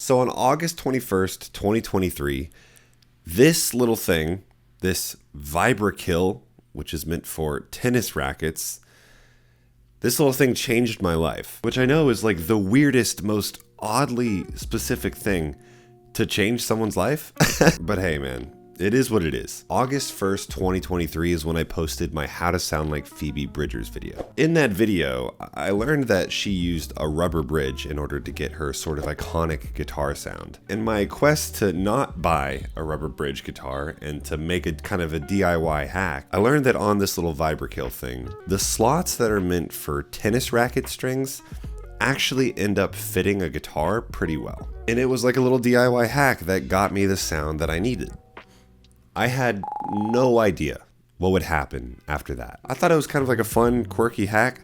So on August 21st, 2023, this little thing, this Vibrakill, which is meant for tennis rackets, this little thing changed my life, which I know is like the weirdest, most oddly specific thing to change someone's life. But hey, man. It is what it is. August 1st, 2023 is when I posted my How to Sound Like Phoebe Bridgers video. In that video, I learned that she used a rubber bridge in order to get her sort of iconic guitar sound. In my quest to not buy a rubber bridge guitar and to make a kind of a DIY hack, I learned that on this little Vibrakill thing, the slots that are meant for tennis racket strings actually end up fitting a guitar pretty well. And it was like a little DIY hack that got me the sound that I needed. I had no idea what would happen after that. I thought it was kind of like a fun, quirky hack.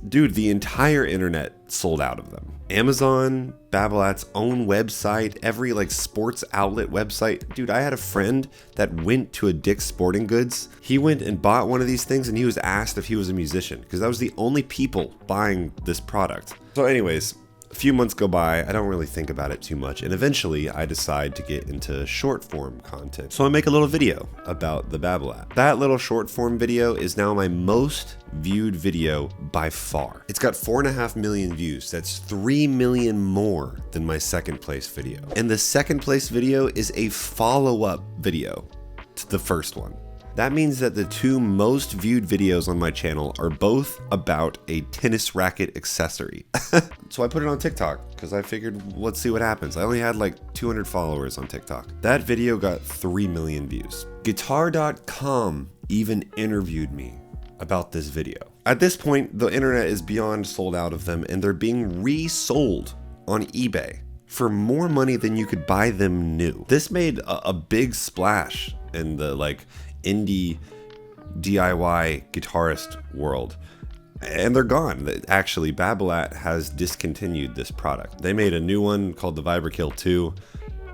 Dude, the entire internet sold out of them. Amazon, Babolat's own website, every like sports outlet website. Dude, I had a friend that went to a Dick's Sporting Goods. He went and bought one of these things and he was asked if he was a musician because that was the only people buying this product. So anyways, a few months go by, I don't really think about it too much, and eventually I decide to get into short form content. So I make a little video about the Babolat. That little short form video is now my most viewed video by far. It's got 4.5 million views. That's 3 million more than my second place video. And the second place video is a follow-up video to the first one. That means that the two most viewed videos on my channel are both about a tennis racket accessory. So I put it on TikTok because I figured, let's see what happens. I only had like 200 followers on TikTok. That video got 3 million views. Guitar.com even interviewed me about this video. At this point, the internet is beyond sold out of them and they're being resold on eBay for more money than you could buy them new. This made a big splash in the like indie DIY guitarist world, and they're gone. Actually, Babolat has discontinued this product. They made a new one called the Vibrakill 2.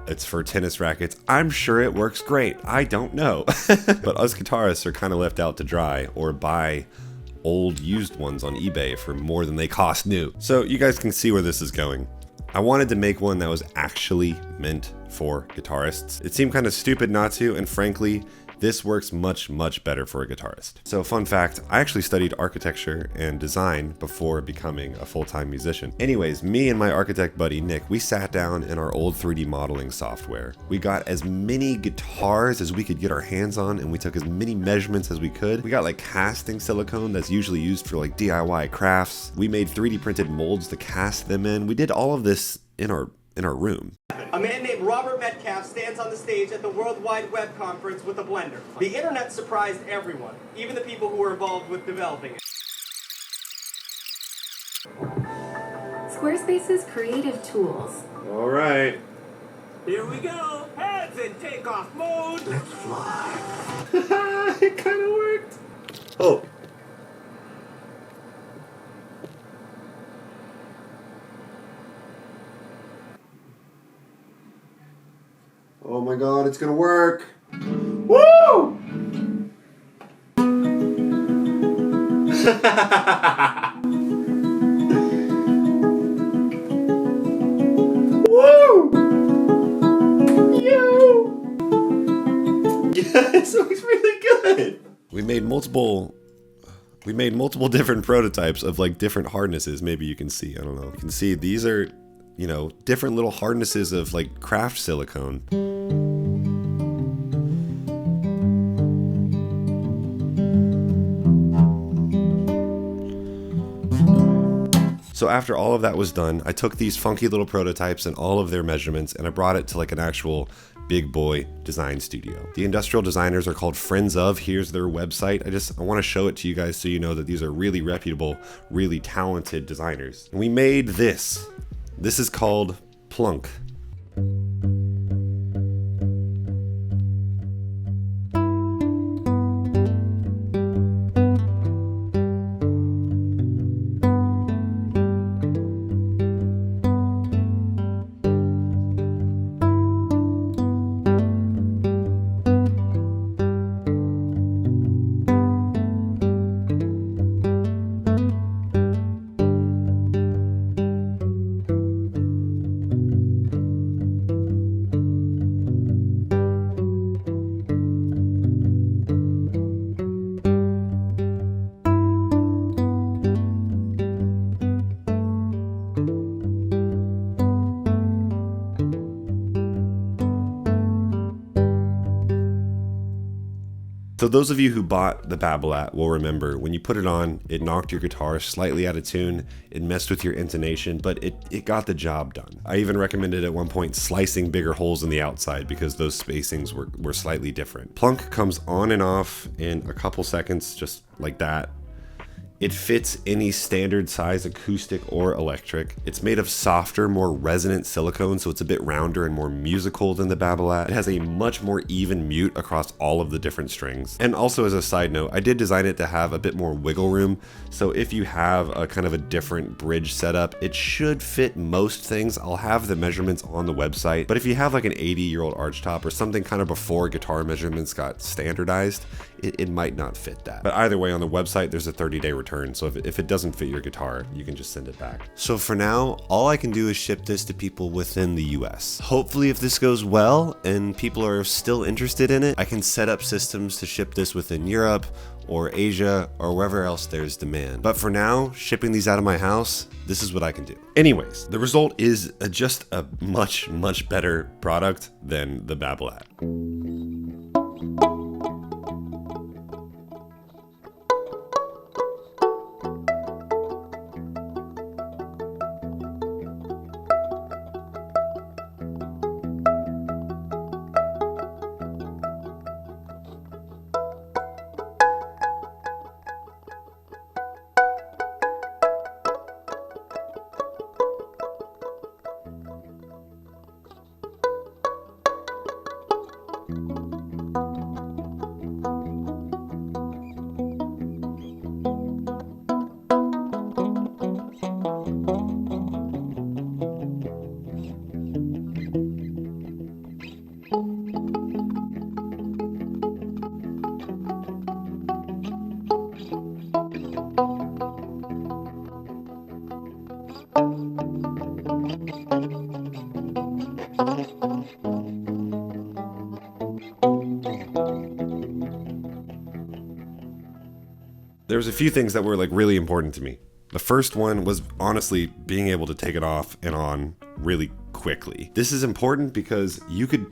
It's for tennis rackets. I'm sure it works great. I don't know. But us guitarists are kind of left out to dry or buy old used ones on eBay for more than they cost new. So you guys can see where this is going. I wanted to make one that was actually meant for guitarists. It seemed kind of stupid not to, and frankly, this works much, much better for a guitarist. So fun fact, I actually studied architecture and design before becoming a full-time musician. Anyways, me and my architect buddy, Nick, we sat down in our old 3D modeling software. We got as many guitars as we could get our hands on, and we took as many measurements as we could. We got like casting silicone that's usually used for like DIY crafts. We made 3D printed molds to cast them in. We did all of this in our room. A man named Robert Metcalf stands on the stage at the World Wide Web conference with a blender. The internet surprised everyone, even the people who were involved with developing it. Squarespace's creative tools. All right. Here we go. Heads in takeoff mode. Let's fly. It kind of worked. Oh. Oh my god, it's gonna work! Woo! Woo! Yo! Yes, it looks really good! We made multiple different prototypes of like different hardnesses. Maybe you can see, I don't know. You can see these are, you know, different little hardnesses of like craft silicone. So after all of that was done, I took these funky little prototypes and all of their measurements and I brought it to like an actual big boy design studio. The industrial designers are called Friends Of. Here's their website. I want to show it to you guys so you know that these are really reputable, really talented designers. And we made this. This is called Plunk. So those of you who bought the Babolat will remember when you put it on, it knocked your guitar slightly out of tune, it messed with your intonation, but it got the job done. I even recommended at one point slicing bigger holes in the outside because those spacings were slightly different. Plunk comes on and off in a couple seconds, just like that. It fits any standard size acoustic or electric. It's made of softer, more resonant silicone, so it's a bit rounder and more musical than the Babolat. It has a much more even mute across all of the different strings. And also as a side note, I did design it to have a bit more wiggle room, so if you have a kind of a different bridge setup, it should fit most things. I'll have the measurements on the website, but if you have like an 80-year-old archtop or something kind of before guitar measurements got standardized, it might not fit that. But either way, on the website, there's a 30-day return. So if it doesn't fit your guitar, you can just send it back. So for now, all I can do is ship this to people within the US. Hopefully, if this goes well and people are still interested in it, I can set up systems to ship this within Europe or Asia or wherever else there's demand. But for now, shipping these out of my house, this is what I can do. Anyways, the result is just a much, much better product than the Babolat. There was a few things that were like really important to me. The first one was honestly being able to take it off and on really quickly. This is important because you could,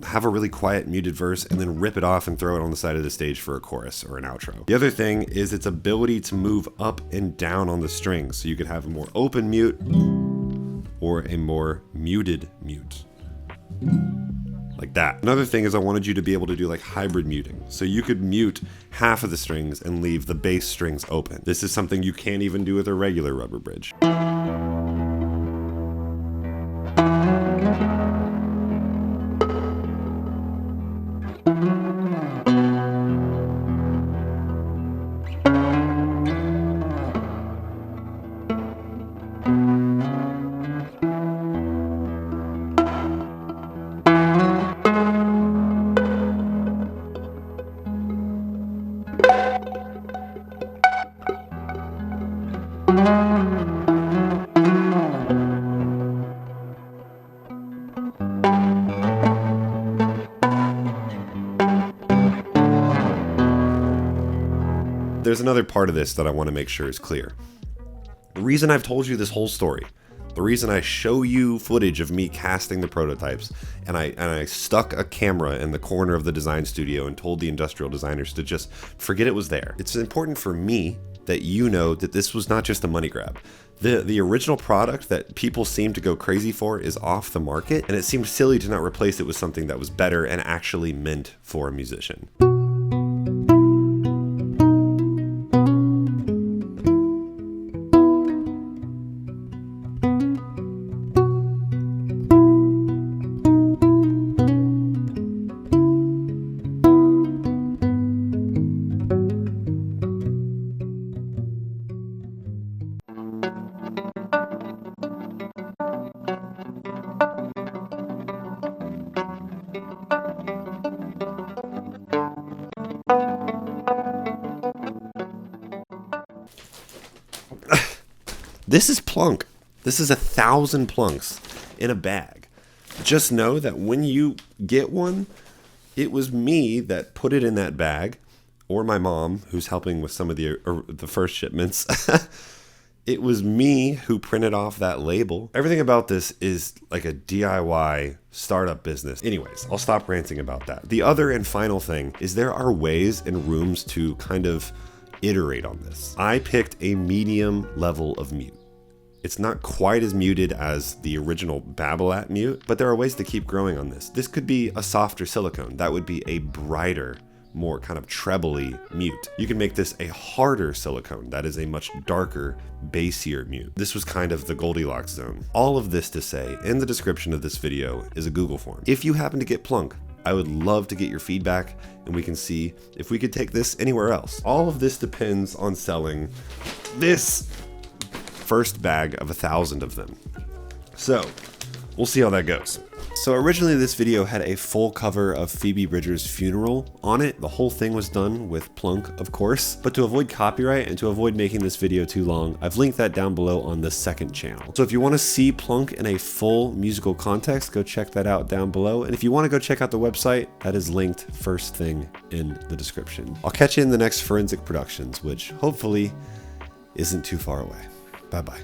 have a really quiet muted verse and then rip it off and throw it on the side of the stage for a chorus or an outro. The other thing is its ability to move up and down on the strings. So you could have a more open mute or a more muted mute. Like that. Another thing is I wanted you to be able to do like hybrid muting. So you could mute half of the strings and leave the bass strings open. This is something you can't even do with a regular rubber bridge. There's another part of this that I want to make sure is clear. The reason I've told you this whole story, the reason I show you footage of me casting the prototypes, and I stuck a camera in the corner of the design studio and told the industrial designers to just forget it was there. It's important for me that you know that this was not just a money grab. The original product that people seem to go crazy for is off the market, and it seemed silly to not replace it with something that was better and actually meant for a musician. This is plunk. This is 1,000 plunks in a bag. Just know that when you get one, it was me that put it in that bag, or my mom, who's helping with some of the first shipments. It was me who printed off that label. Everything about this is like a DIY startup business. Anyways, I'll stop ranting about that. The other and final thing is there are ways and rooms to kind of iterate on this. I picked a medium level of mute. It's not quite as muted as the original Babolat mute, but there are ways to keep growing on this. This could be a softer silicone. That would be a brighter, more kind of trebly mute. You can make this a harder silicone. That is a much darker, bassier mute. This was kind of the Goldilocks zone. All of this to say, in the description of this video is a Google form. If you happen to get Plunk, I would love to get your feedback and we can see if we could take this anywhere else. All of this depends on selling this first bag of 1,000 of them. So we'll see how that goes. So originally this video had a full cover of Phoebe Bridgers' funeral on it. The whole thing was done with Plunk, of course, but to avoid copyright and to avoid making this video too long, I've linked that down below on the second channel. So if you want to see Plunk in a full musical context, go check that out down below. And if you want to go check out the website, that is linked first thing in the description. I'll catch you in the next Forensic Productions, which hopefully isn't too far away. Bye-bye.